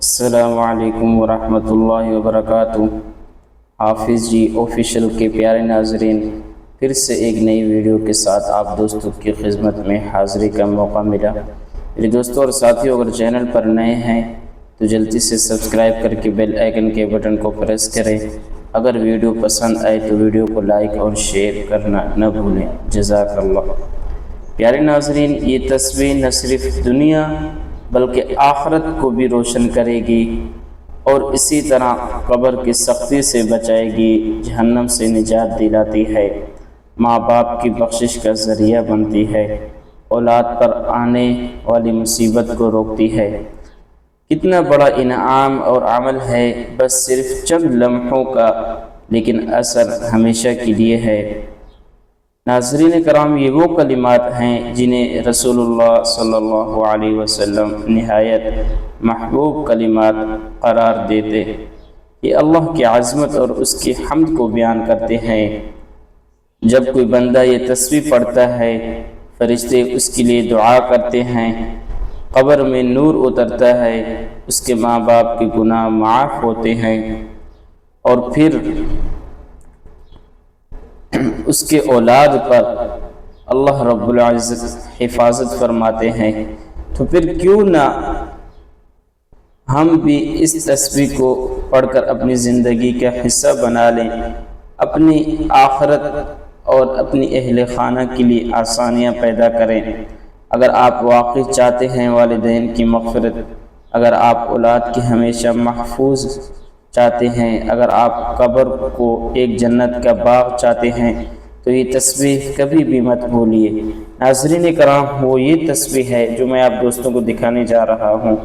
السلام علیکم ورحمۃ اللہ وبرکاتہ۔ حافظ جی آفیشیل کے پیارے ناظرین، پھر سے ایک نئی ویڈیو کے ساتھ آپ دوستوں کی خدمت میں حاضری کا موقع ملا۔ میرے دوستوں اور ساتھیوں، اگر چینل پر نئے ہیں تو جلدی سے سبسکرائب کر کے بیل آئیکن کے بٹن کو پریس کریں۔ اگر ویڈیو پسند آئے تو ویڈیو کو لائک اور شیئر کرنا نہ بھولیں۔ جزاک اللہ۔ پیارے ناظرین، یہ تصویر نہ صرف دنیا بلکہ آخرت کو بھی روشن کرے گی اور اسی طرح قبر کی سختی سے بچائے گی، جہنم سے نجات دلاتی ہے، ماں باپ کی بخشش کا ذریعہ بنتی ہے، اولاد پر آنے والی مصیبت کو روکتی ہے۔ کتنا بڑا انعام اور عمل ہے، بس صرف چند لمحوں کا، لیکن اثر ہمیشہ کے لیے ہے۔ ناظرین کرام، یہ وہ کلمات ہیں جنہیں رسول اللہ صلی اللہ علیہ وسلم نہایت محبوب کلمات قرار دیتے۔ یہ اللہ کی عظمت اور اس کی حمد کو بیان کرتے ہیں۔ جب کوئی بندہ یہ تسبیح پڑھتا ہے، فرشتے اس کے لیے دعا کرتے ہیں، قبر میں نور اترتا ہے، اس کے ماں باپ کے گناہ معاف ہوتے ہیں، اور پھر اس کے اولاد پر اللہ رب العزت حفاظت فرماتے ہیں۔ تو پھر کیوں نہ ہم بھی اس تسبیح کو پڑھ کر اپنی زندگی کا حصہ بنا لیں، اپنی آخرت اور اپنی اہل خانہ کے لیے آسانیاں پیدا کریں۔ اگر آپ واقعی چاہتے ہیں والدین کی مغفرت، اگر آپ اولاد کی ہمیشہ محفوظ چاہتے ہیں، اگر آپ قبر کو ایک جنت کا باغ چاہتے ہیں، تو یہ تسبیح کبھی بھی مت بھولیے۔ ناظرین کرام، وہ یہ تسبیح ہے جو میں آپ دوستوں کو دکھانے جا رہا ہوں۔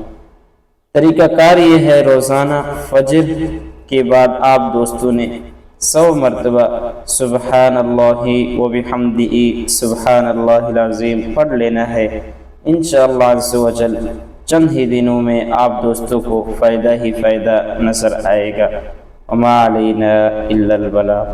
طریقہ کار یہ ہے، روزانہ فجر کے بعد آپ دوستوں نے 100 مرتبہ سبحان اللہ و بحمدہ سبحان اللہ العظیم پڑھ لینا ہے۔ انشاءاللہ عز و جل چند ہی دنوں میں آپ دوستوں کو فائدہ ہی فائدہ نظر آئے گا۔ وما علینا الا البلاغ۔